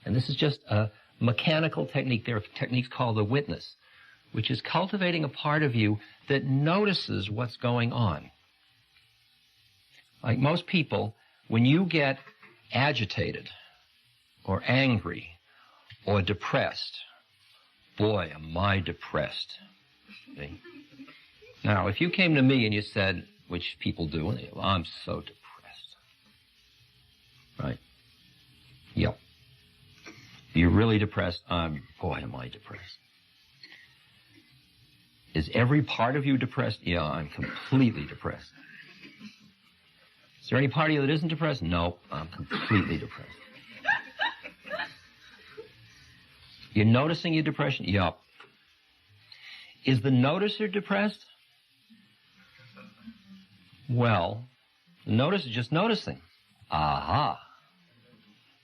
And this is just a mechanical technique. There are techniques called the witness, which is cultivating a part of you that notices what's going on. Like most people, when you get agitated or angry or depressed, boy, am I depressed. See? Now, if you came to me and you said, which people do, and they go, I'm so depressed. Right? Yep. You're really depressed? Boy, am I depressed. Is every part of you depressed? Yeah, I'm completely depressed. Is there any part of you that isn't depressed? No, I'm completely depressed. You're noticing your depression? Yup. Is the noticer depressed? Well, the notice is just noticing. Aha.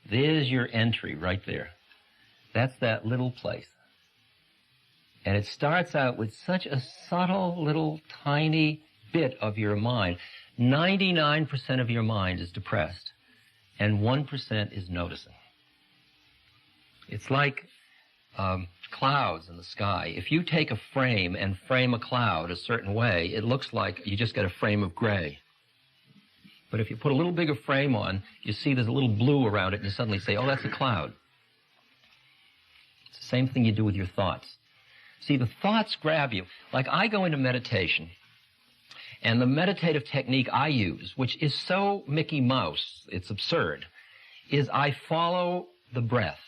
There's your entry right there. That's that little place. And it starts out with such a subtle little tiny bit of your mind. 99% of your mind is depressed, and 1% is noticing. It's like clouds in the sky. If you take a frame and frame a cloud a certain way, it looks like you just get a frame of gray. But if you put a little bigger frame on, you see there's a little blue around it, and you suddenly say, oh, that's a cloud. It's the same thing you do with your thoughts. See, the thoughts grab you. Like I go into meditation, and the meditative technique I use, which is so Mickey Mouse, it's absurd, is I follow the breath.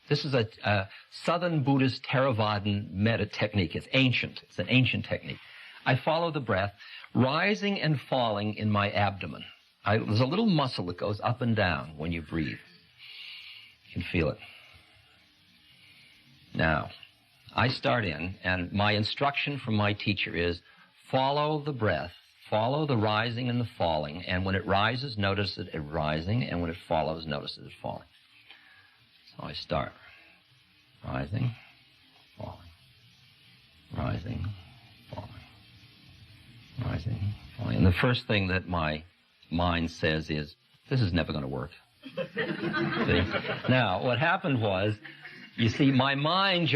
This is a Southern Buddhist Theravadan technique. It's ancient. It's an ancient technique. I follow the breath, rising and falling in my abdomen. There's a little muscle that goes up and down when you breathe. You can feel it. Now, I start in, and my instruction from my teacher is follow the breath, follow the rising and the falling, and when it rises, notice it rising, and when it follows, notice it falling. So I start. Rising, falling, rising, falling, rising, falling. And the first thing that my mind says is, this is never going to work. See? Now, what happened was, you see, my mind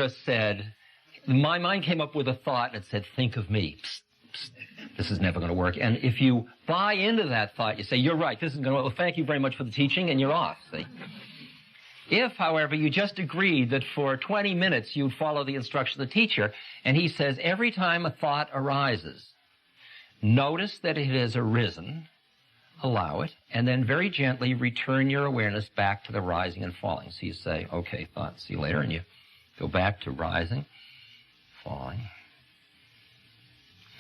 came up with a thought and it said, think of me. Psst, psst, this is never going to work. And if you buy into that thought, you say, you're right, this is going to work. Well, thank you very much for the teaching, and you're off, see? If, however, you just agreed that for 20 minutes you'd follow the instruction of the teacher, and he says every time a thought arises, notice that it has arisen, allow it, and then very gently return your awareness back to the rising and falling. So you say, okay, thought, see you later, and you go back to rising, falling,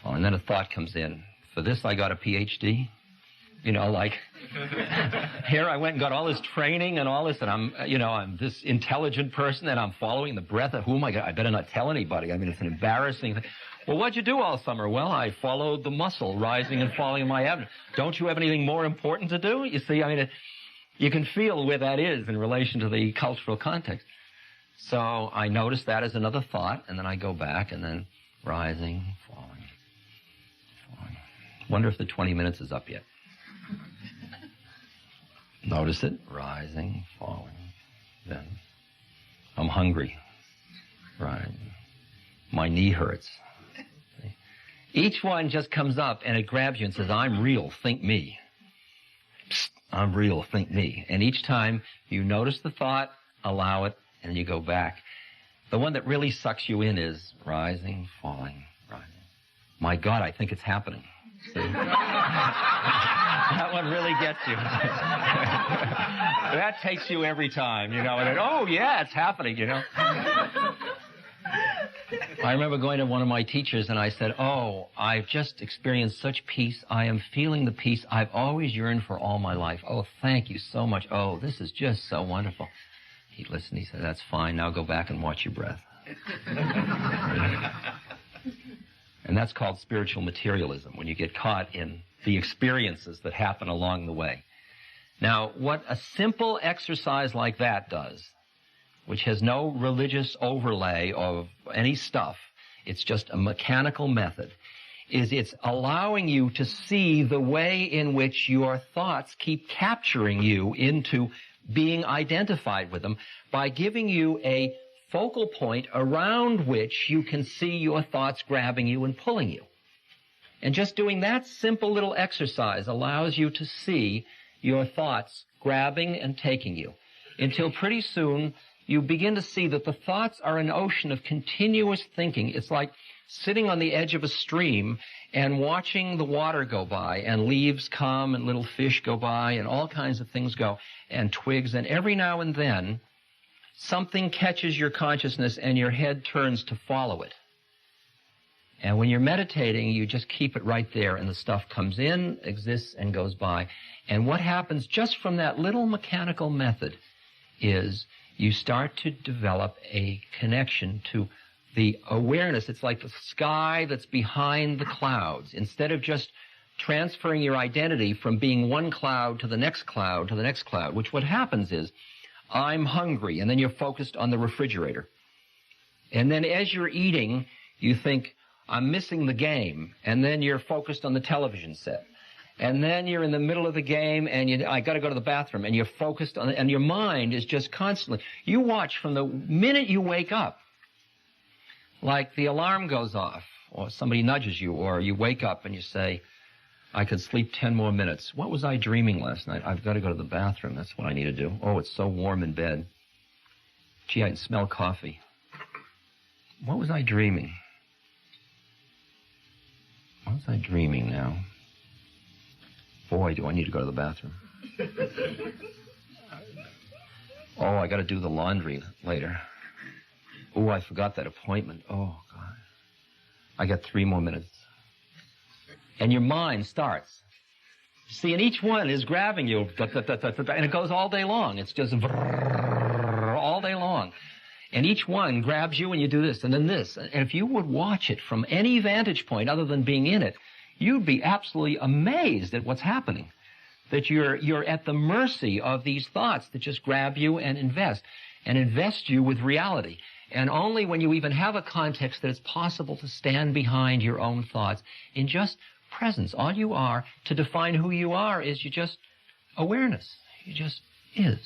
falling. And then a thought comes in. For this I got a PhD. You know, like, here I went and got all this training and all this, and I'm this intelligent person, and I'm following the breath of who am I? I better not tell anybody. I mean, it's an embarrassing thing. Well, what'd you do all summer? Well, I followed the muscle rising and falling in my abdomen. Don't you have anything more important to do? You see, I mean, you can feel where that is in relation to the cultural context. So I notice that as another thought, and then I go back, and then rising, falling, falling. Wonder if the 20 minutes is up yet. Notice it, rising, falling. Then I'm hungry. Right. My knee hurts. Each one just comes up and it grabs you and says, I'm real, think me. Psst, I'm real, think me. And each time you notice the thought, allow it, and then you go back. The one that really sucks you in is rising, falling, rising. My God, I think it's happening. See? That one really gets you. That takes you every time, you know. And then, oh, yeah, it's happening, you know. I remember going to one of my teachers and I said, oh, I've just experienced such peace. I am feeling the peace I've always yearned for all my life. Oh, thank you so much. Oh, this is just so wonderful. He listened. He said, that's fine. Now go back and watch your breath. And that's called spiritual materialism, when you get caught in the experiences that happen along the way. Now, what a simple exercise like that does, which has no religious overlay of any stuff, it's just a mechanical method, is it's allowing you to see the way in which your thoughts keep capturing you into being identified with them by giving you a focal point around which you can see your thoughts grabbing you and pulling you. And just doing that simple little exercise allows you to see your thoughts grabbing and taking you, until pretty soon you begin to see that the thoughts are an ocean of continuous thinking. It's like sitting on the edge of a stream and watching the water go by, and leaves come and little fish go by and all kinds of things go, and twigs, and every now and then something catches your consciousness and your head turns to follow it. And when you're meditating, you just keep it right there, and the stuff comes in, exists, and goes by. And what happens just from that little mechanical method is you start to develop a connection to the awareness. It's like the sky that's behind the clouds. Instead of just transferring your identity from being one cloud to the next cloud to the next cloud, which what happens is, I'm hungry, and then you're focused on the refrigerator. And then as you're eating, you think, I'm missing the game, and then you're focused on the television set. And then you're in the middle of the game, and I got to go to the bathroom, and you're focused on it, and your mind is just constantly. You watch from the minute you wake up, like the alarm goes off, or somebody nudges you, or you wake up and you say, I could sleep 10 more minutes. What was I dreaming last night? I've got to go to the bathroom. That's what I need to do. Oh, it's so warm in bed. Gee, I can smell coffee. What was I dreaming? What was I dreaming now? Boy, do I need to go to the bathroom. Oh, I got to do the laundry later. Oh, I forgot that appointment. Oh, God. I got 3 more minutes. And your mind starts. See, and each one is grabbing you, and it goes all day long. It's just all day long. And each one grabs you, and you do this, and then this. And if you would watch it from any vantage point other than being in it, you'd be absolutely amazed at what's happening. That you're at the mercy of these thoughts that just grab you and invest you with reality. And only when you even have a context that it's possible to stand behind your own thoughts in just presence. All you are, to define who you are, is you just awareness. You just is.